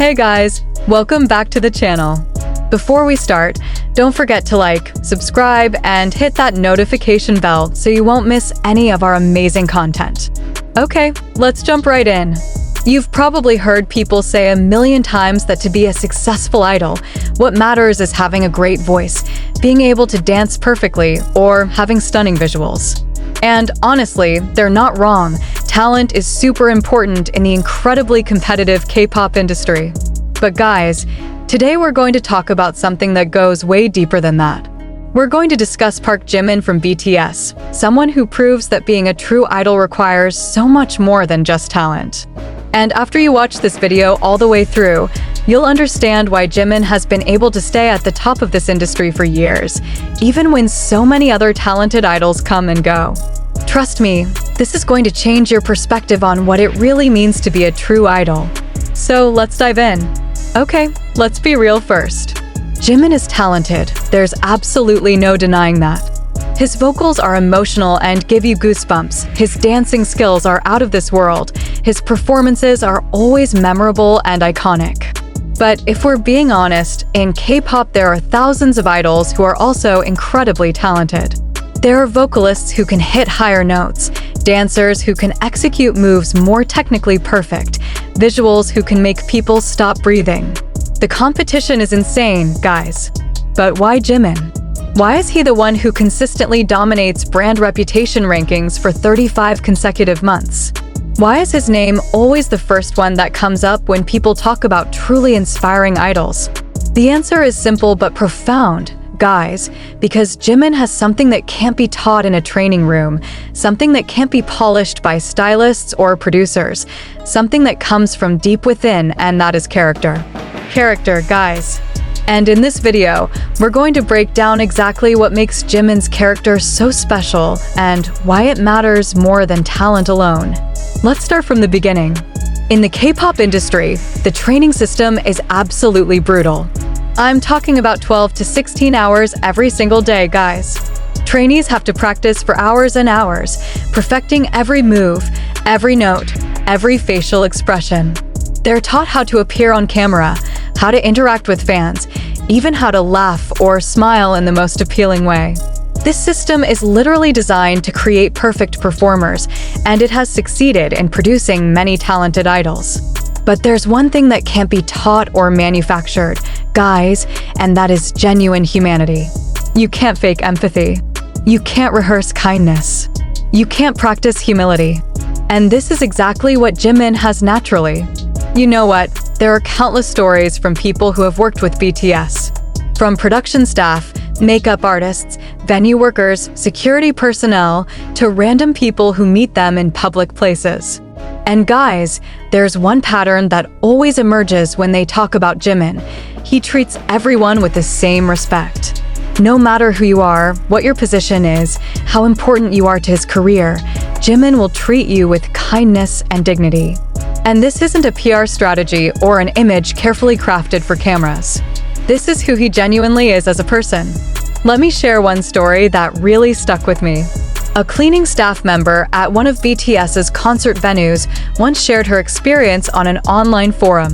Hey guys, welcome back to the channel. Before we start, don't forget to like, subscribe, and hit that notification bell so you won't miss any of our amazing content. Okay, let's jump right in. You've probably heard people say a million times that to be a successful idol, what matters is having a great voice, being able to dance perfectly, or having stunning visuals. And honestly, they're not wrong. Talent is super important in the incredibly competitive K-pop industry. But guys, today we're going to talk about something that goes way deeper than that. We're going to discuss Park Jimin from BTS, someone who proves that being a true idol requires so much more than just talent. And after you watch this video all the way through, you'll understand why Jimin has been able to stay at the top of this industry for years, even when so many other talented idols come and go. Trust me, this is going to change your perspective on what it really means to be a true idol. So let's dive in. Okay, let's be real first. Jimin is talented, there's absolutely no denying that. His vocals are emotional and give you goosebumps, his dancing skills are out of this world, his performances are always memorable and iconic. But if we're being honest, in K-pop there are thousands of idols who are also incredibly talented. There are vocalists who can hit higher notes, dancers who can execute moves more technically perfect, visuals who can make people stop breathing. The competition is insane, guys. But why Jimin? Why is he the one who consistently dominates brand reputation rankings for 35 consecutive months? Why is his name always the first one that comes up when people talk about truly inspiring idols? The answer is simple but profound, guys, because Jimin has something that can't be taught in a training room, something that can't be polished by stylists or producers, something that comes from deep within, and that is character. Character, guys. And in this video, we're going to break down exactly what makes Jimin's character so special and why it matters more than talent alone. Let's start from the beginning. In the K-pop industry, the training system is absolutely brutal. I'm talking about 12 to 16 hours every single day, guys. Trainees have to practice for hours and hours, perfecting every move, every note, every facial expression. They're taught how to appear on camera, how to interact with fans, even how to laugh or smile in the most appealing way. This system is literally designed to create perfect performers, and it has succeeded in producing many talented idols. But there's one thing that can't be taught or manufactured, guys, and that is genuine humanity. You can't fake empathy. You can't rehearse kindness. You can't practice humility. And this is exactly what Jimin has naturally. You know what? There are countless stories from people who have worked with BTS. From production staff, makeup artists, venue workers, security personnel, to random people who meet them in public places. And guys, there's one pattern that always emerges when they talk about Jimin. He treats everyone with the same respect. No matter who you are, what your position is, how important you are to his career, Jimin will treat you with kindness and dignity. And this isn't a PR strategy or an image carefully crafted for cameras. This is who he genuinely is as a person. Let me share one story that really stuck with me. A cleaning staff member at one of BTS's concert venues once shared her experience on an online forum.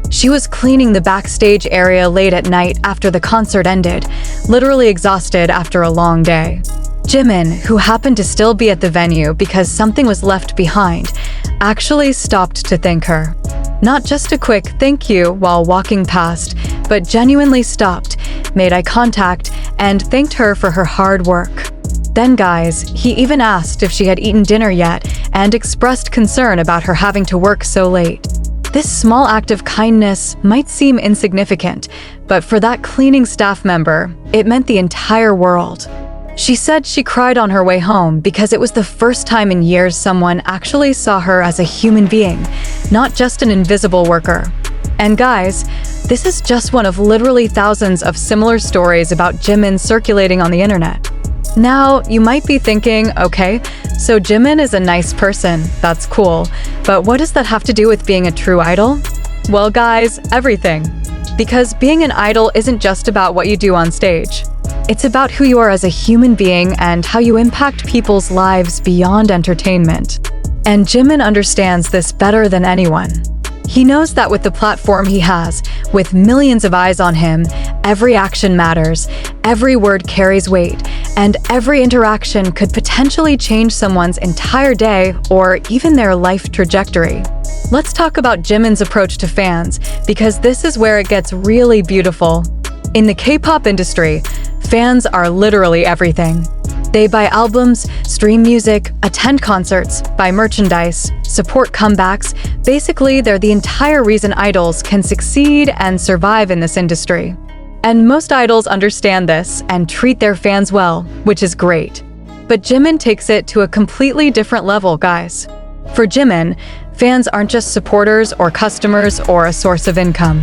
She was cleaning the backstage area late at night after the concert ended, literally exhausted after a long day. Jimin, who happened to still be at the venue because something was left behind, actually stopped to thank her. Not just a quick thank you while walking past, but genuinely stopped, made eye contact, and thanked her for her hard work. Then guys, he even asked if she had eaten dinner yet and expressed concern about her having to work so late. This small act of kindness might seem insignificant, but for that cleaning staff member, it meant the entire world. She said she cried on her way home because it was the first time in years someone actually saw her as a human being, not just an invisible worker. And guys, this is just one of literally thousands of similar stories about Jimin circulating on the internet. Now, you might be thinking, okay, so Jimin is a nice person, that's cool, but what does that have to do with being a true idol? Well guys, everything. Because being an idol isn't just about what you do on stage. It's about who you are as a human being and how you impact people's lives beyond entertainment. And Jimin understands this better than anyone. He knows that with the platform he has, with millions of eyes on him, every action matters, every word carries weight, and every interaction could potentially change someone's entire day or even their life trajectory. Let's talk about Jimin's approach to fans, because this is where it gets really beautiful. In the K-pop industry, fans are literally everything. They buy albums, stream music, attend concerts, buy merchandise, support comebacks. Basically, they're the entire reason idols can succeed and survive in this industry. And most idols understand this and treat their fans well, which is great. But Jimin takes it to a completely different level, guys. For Jimin, fans aren't just supporters or customers or a source of income.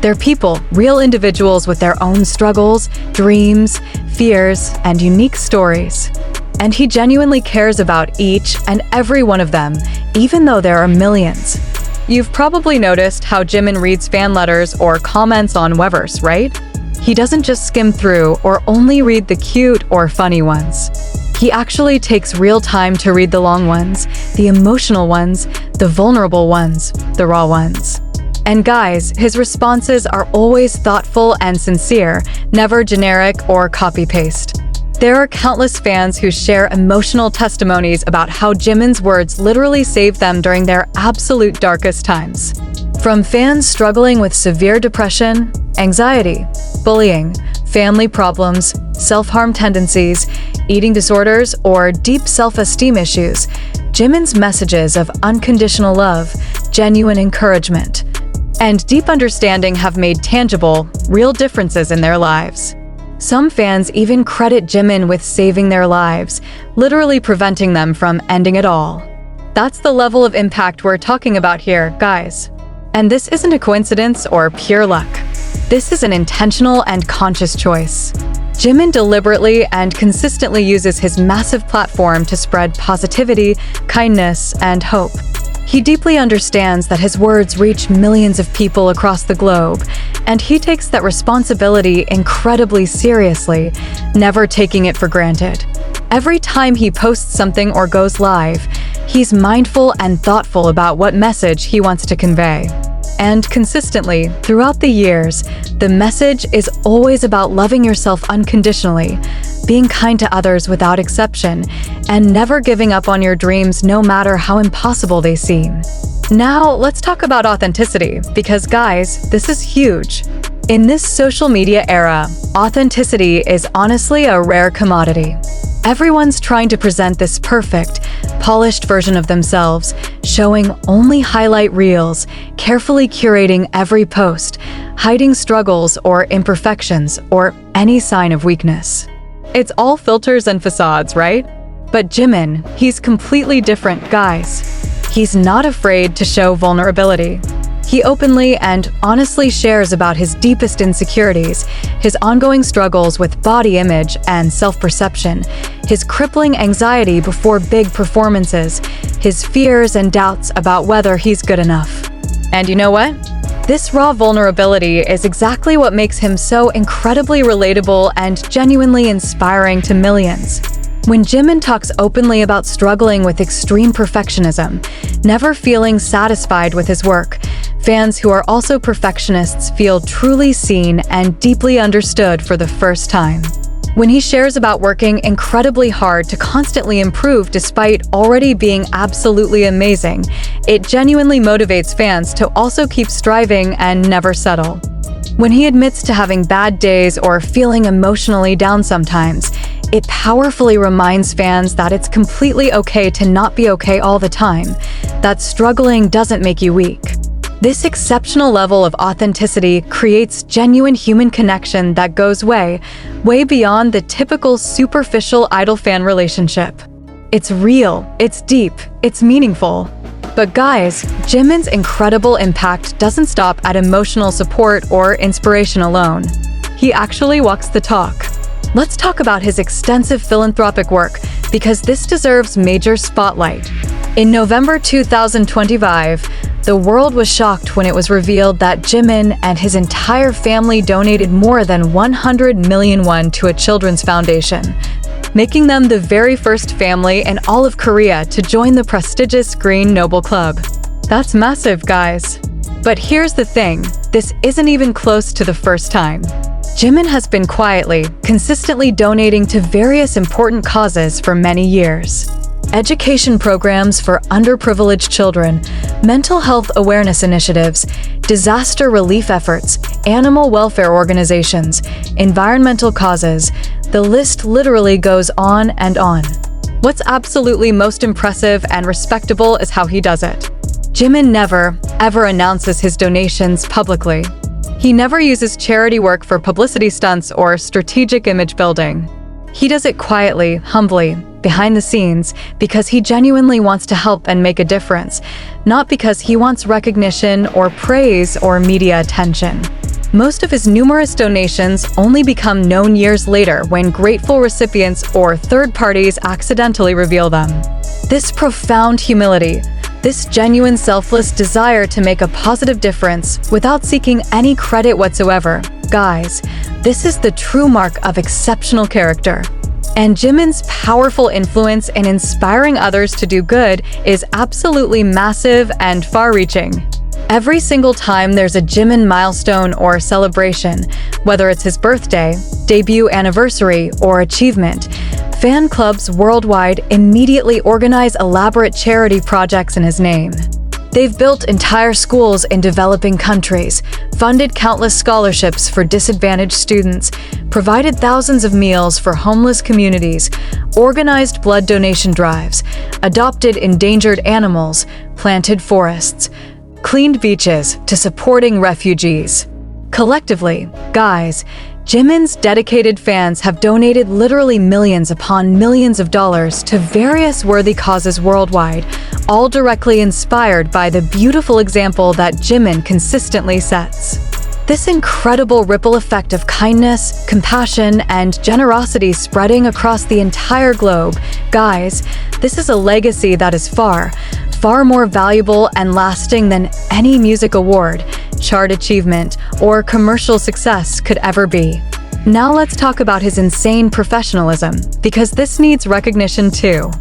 They're people, real individuals with their own struggles, dreams, fears, and unique stories. And he genuinely cares about each and every one of them, even though there are millions. You've probably noticed how Jimin reads fan letters or comments on Weverse, right? He doesn't just skim through or only read the cute or funny ones. He actually takes real time to read the long ones, the emotional ones, the vulnerable ones, the raw ones. And guys, his responses are always thoughtful and sincere, never generic or copy-paste. There are countless fans who share emotional testimonies about how Jimin's words literally saved them during their absolute darkest times. From fans struggling with severe depression, anxiety, bullying, family problems, self-harm tendencies, eating disorders, or deep self-esteem issues, Jimin's messages of unconditional love, genuine encouragement, and deep understanding have made tangible, real differences in their lives. Some fans even credit Jimin with saving their lives, literally preventing them from ending it all. That's the level of impact we're talking about here, guys. And this isn't a coincidence or pure luck. This is an intentional and conscious choice. Jimin deliberately and consistently uses his massive platform to spread positivity, kindness, and hope. He deeply understands that his words reach millions of people across the globe, and he takes that responsibility incredibly seriously, never taking it for granted. Every time he posts something or goes live, he's mindful and thoughtful about what message he wants to convey. And consistently, throughout the years, the message is always about loving yourself unconditionally, being kind to others without exception, and never giving up on your dreams no matter how impossible they seem. Now, let's talk about authenticity, because guys, this is huge. In this social media era, authenticity is honestly a rare commodity. Everyone's trying to present this perfect, polished version of themselves, showing only highlight reels, carefully curating every post, hiding struggles or imperfections or any sign of weakness. It's all filters and facades, right? But Jimin, he's completely different, guys. He's not afraid to show vulnerability. He openly and honestly shares about his deepest insecurities, his ongoing struggles with body image and self-perception, his crippling anxiety before big performances, his fears and doubts about whether he's good enough. And you know what? This raw vulnerability is exactly what makes him so incredibly relatable and genuinely inspiring to millions. When Jimin talks openly about struggling with extreme perfectionism, never feeling satisfied with his work, fans who are also perfectionists feel truly seen and deeply understood for the first time. When he shares about working incredibly hard to constantly improve despite already being absolutely amazing, it genuinely motivates fans to also keep striving and never settle. When he admits to having bad days or feeling emotionally down sometimes, it powerfully reminds fans that it's completely okay to not be okay all the time, that struggling doesn't make you weak. This exceptional level of authenticity creates genuine human connection that goes way beyond the typical superficial idol-fan relationship. It's real, it's deep, it's meaningful. But guys, Jimin's incredible impact doesn't stop at emotional support or inspiration alone. He actually walks the talk. Let's talk about his extensive philanthropic work, because this deserves major spotlight. In November 2025, the world was shocked when it was revealed that Jimin and his entire family donated more than 100 million won to a children's foundation, making them the very first family in all of Korea to join the prestigious Green Noble Club. That's massive, guys. But here's the thing, this isn't even close to the first time. Jimin has been quietly, consistently donating to various important causes for many years. Education programs for underprivileged children, mental health awareness initiatives, disaster relief efforts, animal welfare organizations, environmental causes, the list literally goes on and on. What's absolutely most impressive and respectable is how he does it. Jimin never, ever announces his donations publicly. He never uses charity work for publicity stunts or strategic image building. He does it quietly, humbly, behind the scenes, because he genuinely wants to help and make a difference, not because he wants recognition or praise or media attention. Most of his numerous donations only become known years later when grateful recipients or third parties accidentally reveal them. This profound humility, this genuine selfless desire to make a positive difference without seeking any credit whatsoever. Guys, this is the true mark of exceptional character. And Jimin's powerful influence in inspiring others to do good is absolutely massive and far-reaching. Every single time there's a Jimin milestone or celebration, whether it's his birthday, debut anniversary, or achievement, fan clubs worldwide immediately organize elaborate charity projects in his name. They've built entire schools in developing countries, funded countless scholarships for disadvantaged students, provided thousands of meals for homeless communities, organized blood donation drives, adopted endangered animals, planted forests, cleaned beaches to supporting refugees. Collectively, guys, Jimin's dedicated fans have donated literally millions upon millions of dollars to various worthy causes worldwide, all directly inspired by the beautiful example that Jimin consistently sets. This incredible ripple effect of kindness, compassion, and generosity spreading across the entire globe, guys, this is a legacy that is far more valuable and lasting than any music award, chart achievement, or commercial success could ever be. Now let's talk about his insane professionalism, because this needs recognition too.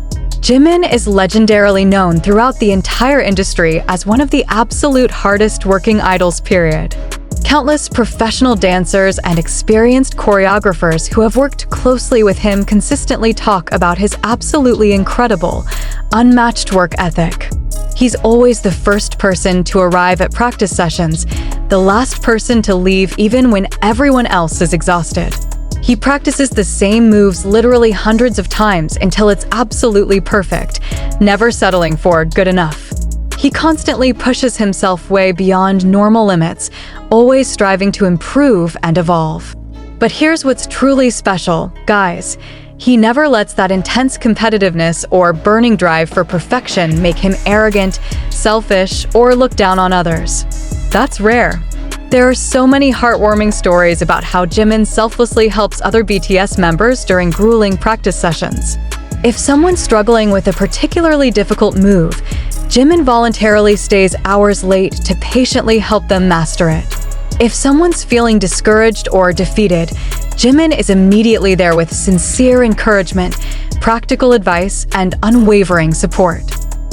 Jimin is legendarily known throughout the entire industry as one of the absolute hardest working idols, period. Countless professional dancers and experienced choreographers who have worked closely with him consistently talk about his absolutely incredible, unmatched work ethic. He's always the first person to arrive at practice sessions, the last person to leave even when everyone else is exhausted. He practices the same moves literally hundreds of times until it's absolutely perfect, never settling for good enough. He constantly pushes himself way beyond normal limits, always striving to improve and evolve. But here's what's truly special, guys. He never lets that intense competitiveness or burning drive for perfection make him arrogant, selfish, or look down on others. That's rare. There are so many heartwarming stories about how Jimin selflessly helps other BTS members during grueling practice sessions. If someone's struggling with a particularly difficult move, Jimin voluntarily stays hours late to patiently help them master it. If someone's feeling discouraged or defeated, Jimin is immediately there with sincere encouragement, practical advice, and unwavering support.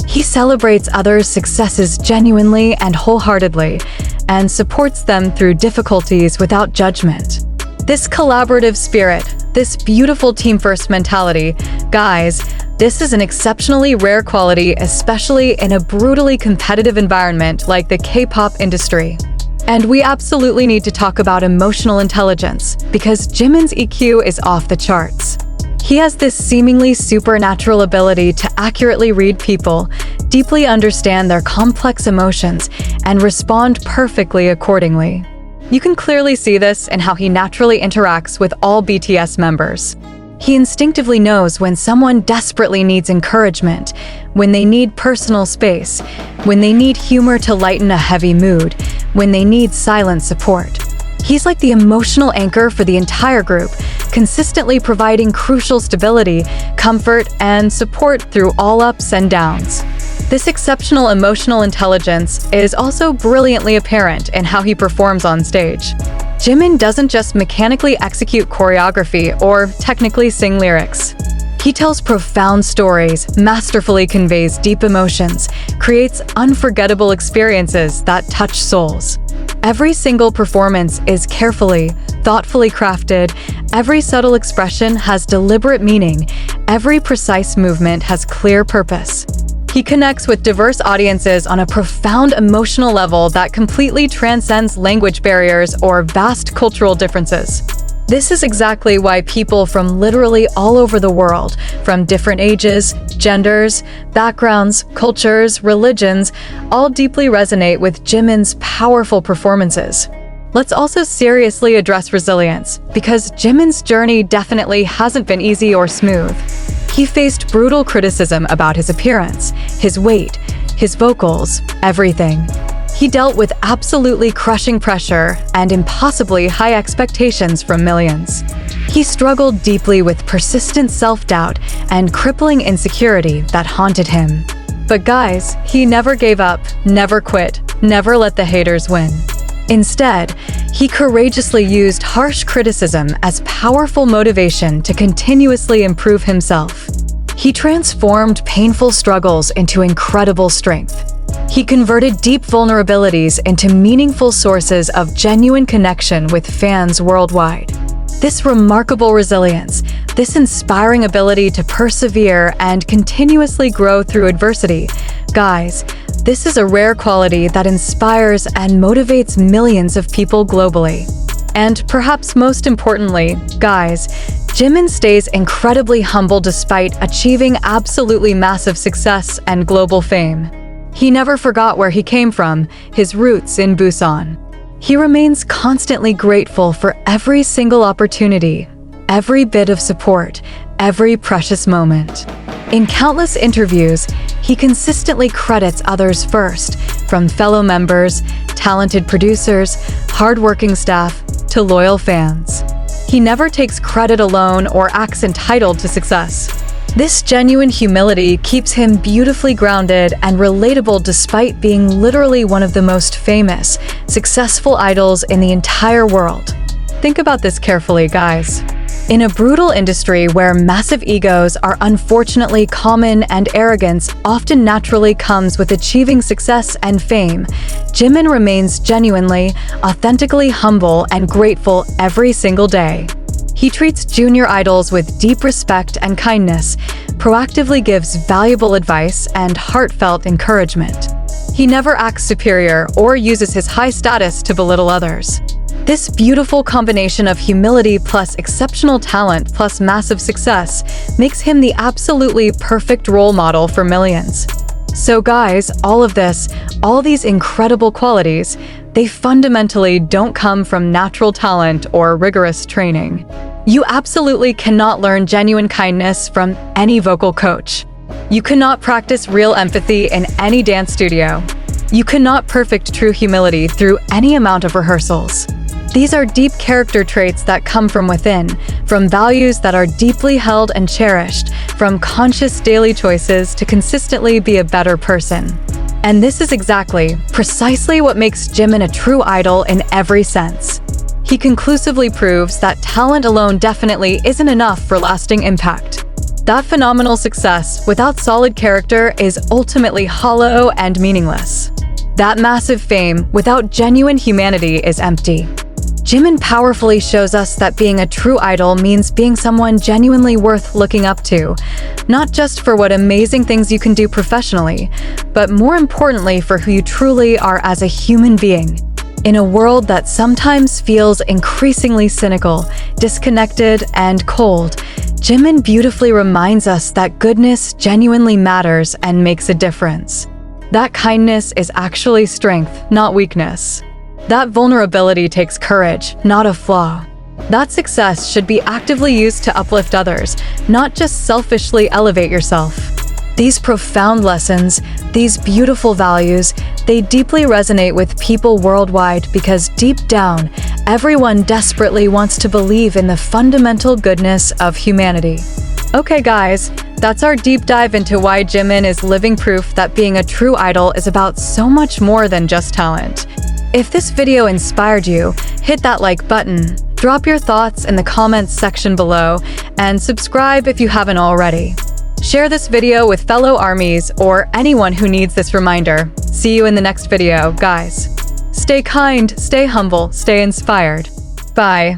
He celebrates others' successes genuinely and wholeheartedly, and supports them through difficulties without judgment. This collaborative spirit, this beautiful team-first mentality, guys, this is an exceptionally rare quality, especially in a brutally competitive environment like the K-pop industry. And we absolutely need to talk about emotional intelligence, because Jimin's EQ is off the charts. He has this seemingly supernatural ability to accurately read people, deeply understand their complex emotions, and respond perfectly accordingly. You can clearly see this in how he naturally interacts with all BTS members. He instinctively knows when someone desperately needs encouragement, when they need personal space, when they need humor to lighten a heavy mood, when they need silent support. He's like the emotional anchor for the entire group, consistently providing crucial stability, comfort, and support through all ups and downs. This exceptional emotional intelligence is also brilliantly apparent in how he performs on stage. Jimin doesn't just mechanically execute choreography or technically sing lyrics. He tells profound stories, masterfully conveys deep emotions, creates unforgettable experiences that touch souls. Every single performance is carefully, thoughtfully crafted. Every subtle expression has deliberate meaning. Every precise movement has clear purpose. He connects with diverse audiences on a profound emotional level that completely transcends language barriers or vast cultural differences. This is exactly why people from literally all over the world, from different ages, genders, backgrounds, cultures, religions, all deeply resonate with Jimin's powerful performances. Let's also seriously address resilience, because Jimin's journey definitely hasn't been easy or smooth. He faced brutal criticism about his appearance, his weight, his vocals, everything. He dealt with absolutely crushing pressure and impossibly high expectations from millions. He struggled deeply with persistent self-doubt and crippling insecurity that haunted him. But guys, he never gave up, never quit, never let the haters win. Instead, he courageously used harsh criticism as powerful motivation to continuously improve himself. He transformed painful struggles into incredible strength. He converted deep vulnerabilities into meaningful sources of genuine connection with fans worldwide. This remarkable resilience, this inspiring ability to persevere and continuously grow through adversity, guys, this is a rare quality that inspires and motivates millions of people globally. And perhaps most importantly, guys, Jimin stays incredibly humble despite achieving absolutely massive success and global fame. He never forgot where he came from, his roots in Busan. He remains constantly grateful for every single opportunity, every bit of support, every precious moment. In countless interviews, he consistently credits others first, from fellow members, talented producers, hardworking staff, to loyal fans. He never takes credit alone or acts entitled to success. This genuine humility keeps him beautifully grounded and relatable despite being literally one of the most famous, successful idols in the entire world. Think about this carefully, guys. In a brutal industry where massive egos are unfortunately common and arrogance often naturally comes with achieving success and fame, Jimin remains genuinely, authentically humble and grateful every single day. He treats junior idols with deep respect and kindness, proactively gives valuable advice and heartfelt encouragement. He never acts superior or uses his high status to belittle others. This beautiful combination of humility plus exceptional talent plus massive success makes him the absolutely perfect role model for millions. So guys, all these incredible qualities, they fundamentally don't come from natural talent or rigorous training. You absolutely cannot learn genuine kindness from any vocal coach. You cannot practice real empathy in any dance studio. You cannot perfect true humility through any amount of rehearsals. These are deep character traits that come from within, from values that are deeply held and cherished, from conscious daily choices to consistently be a better person. And this is precisely what makes Jimin a true idol in every sense. He conclusively proves that talent alone definitely isn't enough for lasting impact. That phenomenal success without solid character is ultimately hollow and meaningless. That massive fame without genuine humanity is empty. Jimin powerfully shows us that being a true idol means being someone genuinely worth looking up to, not just for what amazing things you can do professionally, but more importantly for who you truly are as a human being. In a world that sometimes feels increasingly cynical, disconnected, and cold, Jimin beautifully reminds us that goodness genuinely matters and makes a difference. That kindness is actually strength, not weakness. That vulnerability takes courage, not a flaw. That success should be actively used to uplift others, not just selfishly elevate yourself. These profound lessons, these beautiful values, they deeply resonate with people worldwide because deep down, everyone desperately wants to believe in the fundamental goodness of humanity. Okay guys, that's our deep dive into why Jimin is living proof that being a true idol is about so much more than just talent. If this video inspired you, hit that like button, Drop your thoughts in the comments section below and subscribe if you haven't already. Share this video with fellow ARMYs or anyone who needs this reminder. See you in the next video, guys. Stay kind, stay humble, stay inspired. Bye.